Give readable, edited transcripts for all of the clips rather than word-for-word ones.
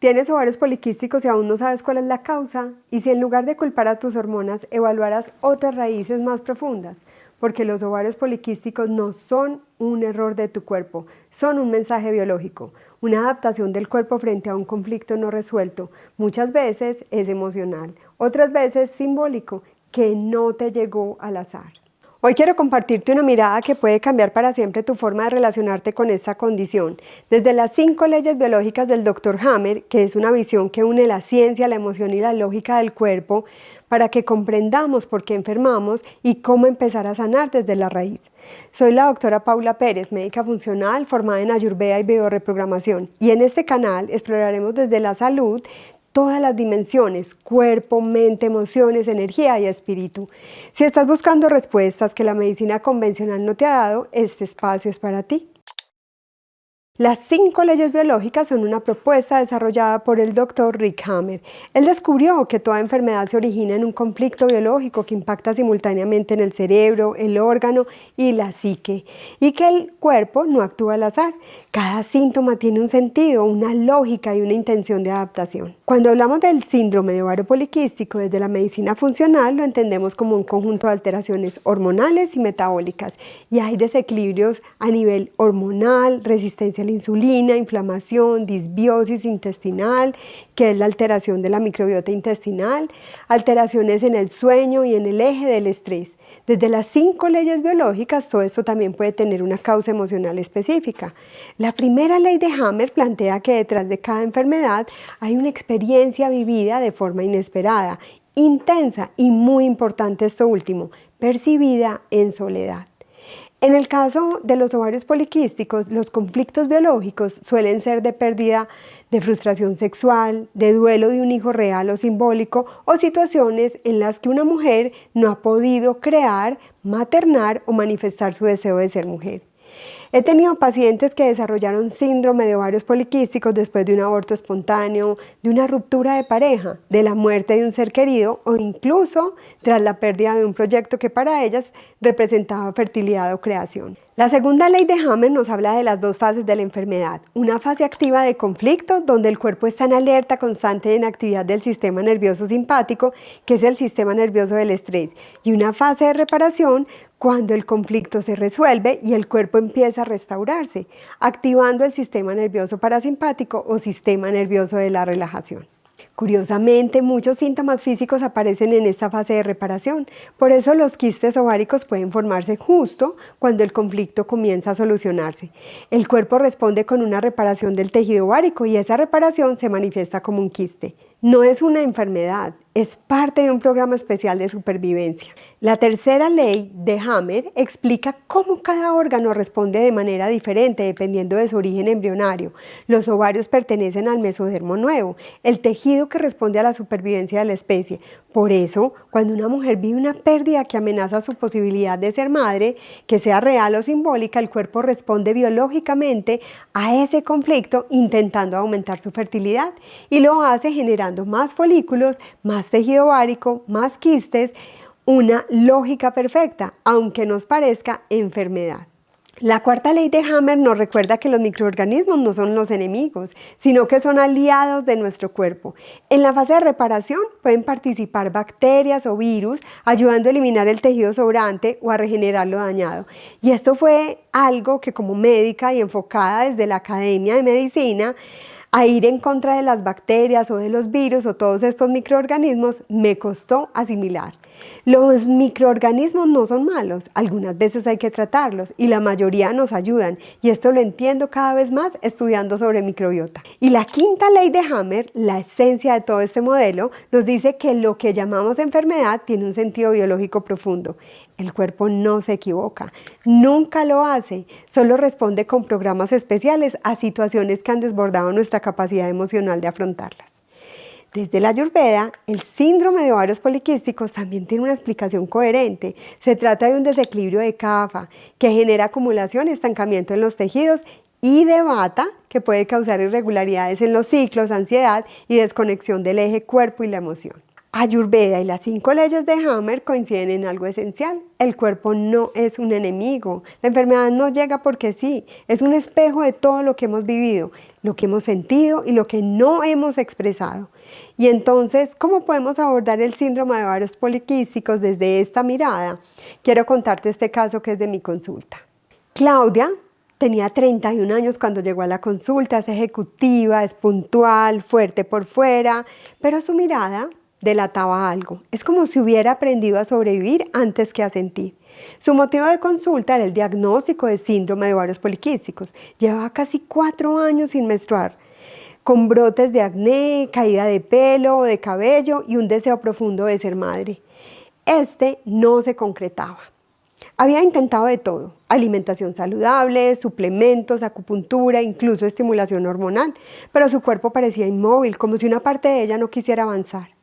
¿Tienes ovarios poliquísticos y aún no sabes cuál es la causa? ¿Y si en lugar de culpar a tus hormonas, evaluaras otras raíces más profundas? Porque los ovarios poliquísticos no son un error de tu cuerpo, son un mensaje biológico, una adaptación del cuerpo frente a un conflicto no resuelto. Muchas veces es emocional, otras veces simbólico, que no te llegó al azar. Hoy quiero compartirte una mirada que puede cambiar para siempre tu forma de relacionarte con esta condición. Desde las 5 leyes biológicas del Dr. Hammer, que es una visión que une la ciencia, la emoción y la lógica del cuerpo, para que comprendamos por qué enfermamos y cómo empezar a sanar desde la raíz. Soy la doctora Paula Pérez, médica funcional formada en Ayurveda y bioreprogramación, y en este canal exploraremos desde la salud todas las dimensiones: cuerpo, mente, emociones, energía y espíritu. Si estás buscando respuestas que la medicina convencional no te ha dado, este espacio es para ti. Las 5 leyes biológicas son una propuesta desarrollada por el Dr. Rick Hammer. Él descubrió que toda enfermedad se origina en un conflicto biológico que impacta simultáneamente en el cerebro, el órgano y la psique, y que el cuerpo no actúa al azar. Cada síntoma tiene un sentido, una lógica y una intención de adaptación. Cuando hablamos del síndrome de ovario poliquístico desde la medicina funcional, lo entendemos como un conjunto de alteraciones hormonales y metabólicas, y hay desequilibrios a nivel hormonal, resistencia a la insulina, inflamación, disbiosis intestinal, que es la alteración de la microbiota intestinal, alteraciones en el sueño y en el eje del estrés. Desde las 5 leyes biológicas, todo esto también puede tener una causa emocional específica. La primera ley de Hammer plantea que detrás de cada enfermedad hay una experiencia vivida de forma inesperada, intensa y muy importante esto último, percibida en soledad. En el caso de los ovarios poliquísticos, los conflictos biológicos suelen ser de pérdida de frustración sexual, de duelo de un hijo real o simbólico, o situaciones en las que una mujer no ha podido crear, maternar o manifestar su deseo de ser mujer. He tenido pacientes que desarrollaron síndrome de ovarios poliquísticos después de un aborto espontáneo, de una ruptura de pareja, de la muerte de un ser querido o incluso tras la pérdida de un proyecto que para ellas representaba fertilidad o creación. La segunda ley de Hammer nos habla de las 2 fases de la enfermedad: una fase activa de conflicto, donde el cuerpo está en alerta constante y en actividad del sistema nervioso simpático, que es el sistema nervioso del estrés, y una fase de reparación, cuando el conflicto se resuelve y el cuerpo empieza a restaurarse, activando el sistema nervioso parasimpático o sistema nervioso de la relajación. Curiosamente, muchos síntomas físicos aparecen en esta fase de reparación. Por eso los quistes ováricos pueden formarse justo cuando el conflicto comienza a solucionarse. El cuerpo responde con una reparación del tejido ovárico y esa reparación se manifiesta como un quiste. No es una enfermedad, es parte de un programa especial de supervivencia. La tercera ley de Hammer explica cómo cada órgano responde de manera diferente dependiendo de su origen embrionario. Los ovarios pertenecen al mesodermo nuevo, el tejido que responde a la supervivencia de la especie. Por eso, cuando una mujer vive una pérdida que amenaza su posibilidad de ser madre, que sea real o simbólica, el cuerpo responde biológicamente a ese conflicto intentando aumentar su fertilidad, y lo hace generando más folículos, más tejido ovárico, más quistes, una lógica perfecta, aunque nos parezca enfermedad. La cuarta ley de Hammer nos recuerda que los microorganismos no son los enemigos, sino que son aliados de nuestro cuerpo. En la fase de reparación pueden participar bacterias o virus, ayudando a eliminar el tejido sobrante o a regenerar lo dañado. Y esto fue algo que, como médica y enfocada desde la Academia de Medicina, a ir en contra de las bacterias o de los virus o todos estos microorganismos, me costó asimilar. Los microorganismos no son malos, algunas veces hay que tratarlos y la mayoría nos ayudan, y esto lo entiendo cada vez más estudiando sobre microbiota. Y la quinta ley de Hammer, la esencia de todo este modelo, nos dice que lo que llamamos enfermedad tiene un sentido biológico profundo. El cuerpo no se equivoca, nunca lo hace, solo responde con programas especiales a situaciones que han desbordado nuestra capacidad emocional de afrontarlas. Desde la Ayurveda, el síndrome de ovarios poliquísticos también tiene una explicación coherente. Se trata de un desequilibrio de kapha que genera acumulación y estancamiento en los tejidos, y de vata, que puede causar irregularidades en los ciclos, ansiedad y desconexión del eje cuerpo y la emoción. Ayurveda y las 5 leyes de Hammer coinciden en algo esencial: el cuerpo no es un enemigo, la enfermedad no llega porque sí, es un espejo de todo lo que hemos vivido. lo que hemos sentido y lo que no hemos expresado. Y entonces, ¿cómo podemos abordar el síndrome de ovarios poliquísticos desde esta mirada? Quiero contarte este caso que es de mi consulta. Claudia tenía 31 años cuando llegó a la consulta, es ejecutiva, es puntual, fuerte por fuera, pero su mirada delataba algo. Es como si hubiera aprendido a sobrevivir antes que a sentir. Su motivo de consulta era el diagnóstico de síndrome de ovarios poliquísticos. Llevaba casi 4 años sin menstruar, con brotes de acné, caída de pelo o de cabello y un deseo profundo de ser madre. Este no se concretaba. Había intentado de todo: alimentación saludable, suplementos, acupuntura, incluso estimulación hormonal, pero su cuerpo parecía inmóvil, como si una parte de ella no quisiera avanzar.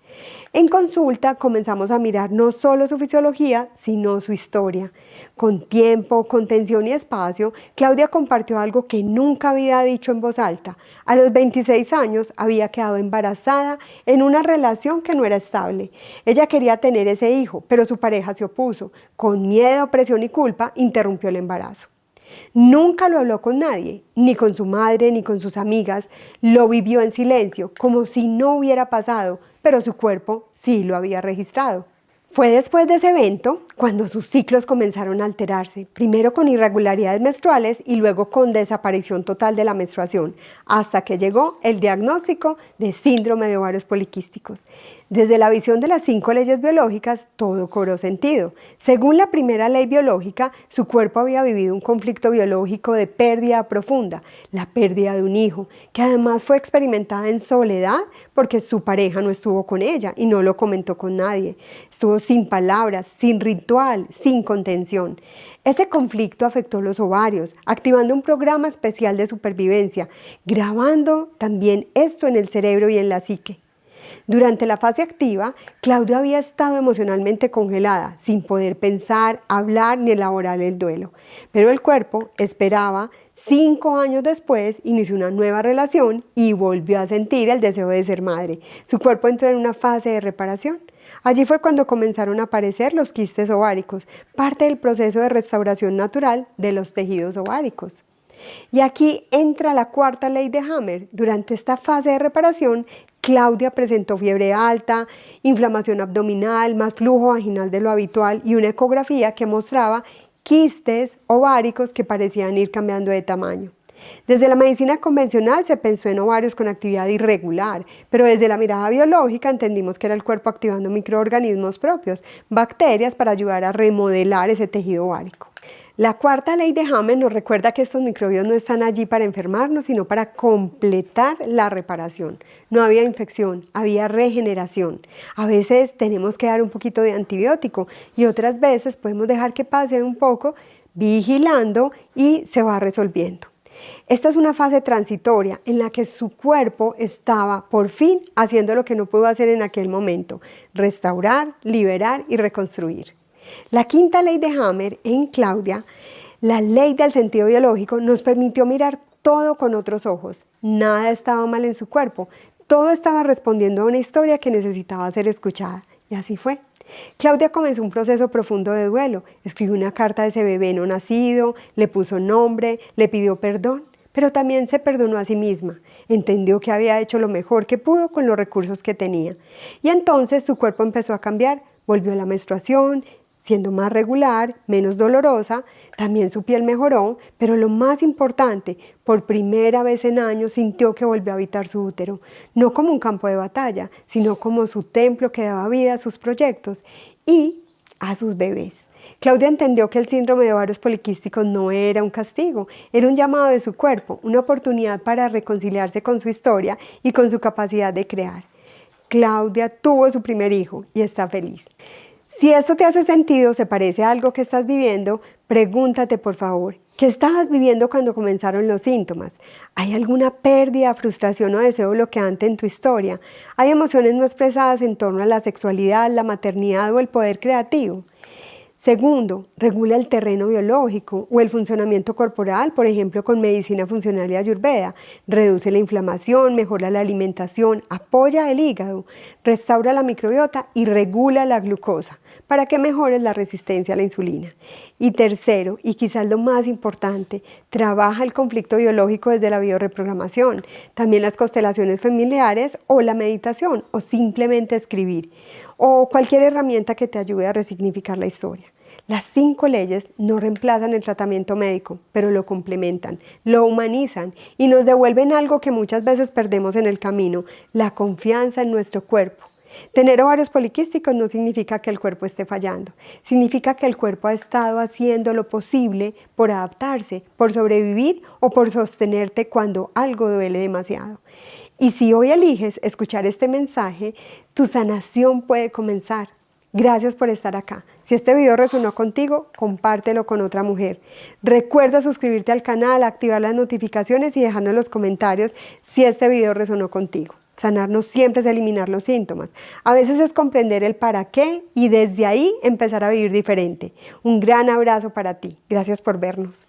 En consulta comenzamos a mirar no solo su fisiología, sino su historia. Con tiempo, contención y espacio, Claudia compartió algo que nunca había dicho en voz alta. A los 26 años había quedado embarazada en una relación que no era estable. Ella quería tener ese hijo, pero su pareja se opuso. Con miedo, presión y culpa, interrumpió el embarazo. Nunca lo habló con nadie, ni con su madre, ni con sus amigas. Lo vivió en silencio, como si no hubiera pasado, pero su cuerpo sí lo había registrado. Fue después de ese evento cuando sus ciclos comenzaron a alterarse, primero con irregularidades menstruales y luego con desaparición total de la menstruación, hasta que llegó el diagnóstico de síndrome de ovarios poliquísticos. Desde la visión de las 5 leyes biológicas, todo cobró sentido. Según la primera ley biológica, su cuerpo había vivido un conflicto biológico de pérdida profunda, la pérdida de un hijo, que además fue experimentada en soledad porque su pareja no estuvo con ella y no lo comentó con nadie. Estuvo sin palabras, sin ritual, sin contención. Ese conflicto afectó los ovarios, activando un programa especial de supervivencia, grabando también esto en el cerebro y en la psique. Durante la fase activa, Claudia había estado emocionalmente congelada, sin poder pensar, hablar ni elaborar el duelo. Pero el cuerpo esperaba. 5 años después inició una nueva relación y volvió a sentir el deseo de ser madre. Su cuerpo entró en una fase de reparación. Allí fue cuando comenzaron a aparecer los quistes ováricos, parte del proceso de restauración natural de los tejidos ováricos. Y aquí entra la 4ª ley de Hammer. Durante esta fase de reparación, Claudia presentó fiebre alta, inflamación abdominal, más flujo vaginal de lo habitual y una ecografía que mostraba quistes ováricos que parecían ir cambiando de tamaño. Desde la medicina convencional se pensó en ovarios con actividad irregular, pero desde la mirada biológica entendimos que era el cuerpo activando microorganismos propios, bacterias, para ayudar a remodelar ese tejido ovárico. La 4ª ley de Hammer nos recuerda que estos microbios no están allí para enfermarnos, sino para completar la reparación. No había infección, había regeneración. A veces tenemos que dar un poquito de antibiótico y otras veces podemos dejar que pase un poco, vigilando, y se va resolviendo. Esta es una fase transitoria en la que su cuerpo estaba por fin haciendo lo que no pudo hacer en aquel momento: restaurar, liberar y reconstruir. La 5ª ley de Hammer en Claudia, la ley del sentido biológico, nos permitió mirar todo con otros ojos. Nada estaba mal en su cuerpo, todo estaba respondiendo a una historia que necesitaba ser escuchada. Y así fue. Claudia comenzó un proceso profundo de duelo. Escribió una carta a ese bebé no nacido, le puso nombre, le pidió perdón, pero también se perdonó a sí misma. Entendió que había hecho lo mejor que pudo con los recursos que tenía. Y entonces su cuerpo empezó a cambiar, volvió a la menstruación, siendo más regular, menos dolorosa. También su piel mejoró, pero lo más importante, por primera vez en años sintió que volvió a habitar su útero, no como un campo de batalla, sino como su templo que daba vida a sus proyectos y a sus bebés. Claudia entendió que el síndrome de ovarios poliquísticos no era un castigo, era un llamado de su cuerpo, una oportunidad para reconciliarse con su historia y con su capacidad de crear. Claudia tuvo su primer hijo y está feliz. Si esto te hace sentido, se parece a algo que estás viviendo, pregúntate por favor, ¿qué estabas viviendo cuando comenzaron los síntomas? ¿Hay alguna pérdida, frustración o deseo bloqueante en tu historia? ¿Hay emociones no expresadas en torno a la sexualidad, la maternidad o el poder creativo? Segundo, regula el terreno biológico o el funcionamiento corporal, por ejemplo, con medicina funcional y ayurveda. Reduce la inflamación, mejora la alimentación, apoya el hígado, restaura la microbiota y regula la glucosa para que mejores la resistencia a la insulina. Y tercero, y quizás lo más importante, trabaja el conflicto biológico desde la bioreprogramación, también las constelaciones familiares o la meditación o simplemente escribir o cualquier herramienta que te ayude a resignificar la historia. Las 5 leyes no reemplazan el tratamiento médico, pero lo complementan, lo humanizan y nos devuelven algo que muchas veces perdemos en el camino, la confianza en nuestro cuerpo. Tener ovarios poliquísticos no significa que el cuerpo esté fallando, significa que el cuerpo ha estado haciendo lo posible por adaptarse, por sobrevivir o por sostenerte cuando algo duele demasiado. Y si hoy eliges escuchar este mensaje, tu sanación puede comenzar. Gracias por estar acá. Si este video resonó contigo, compártelo con otra mujer. Recuerda suscribirte al canal, activar las notificaciones y dejarnos en los comentarios si este video resonó contigo. Sanar no siempre es eliminar los síntomas. A veces es comprender el para qué y desde ahí empezar a vivir diferente. Un gran abrazo para ti. Gracias por vernos.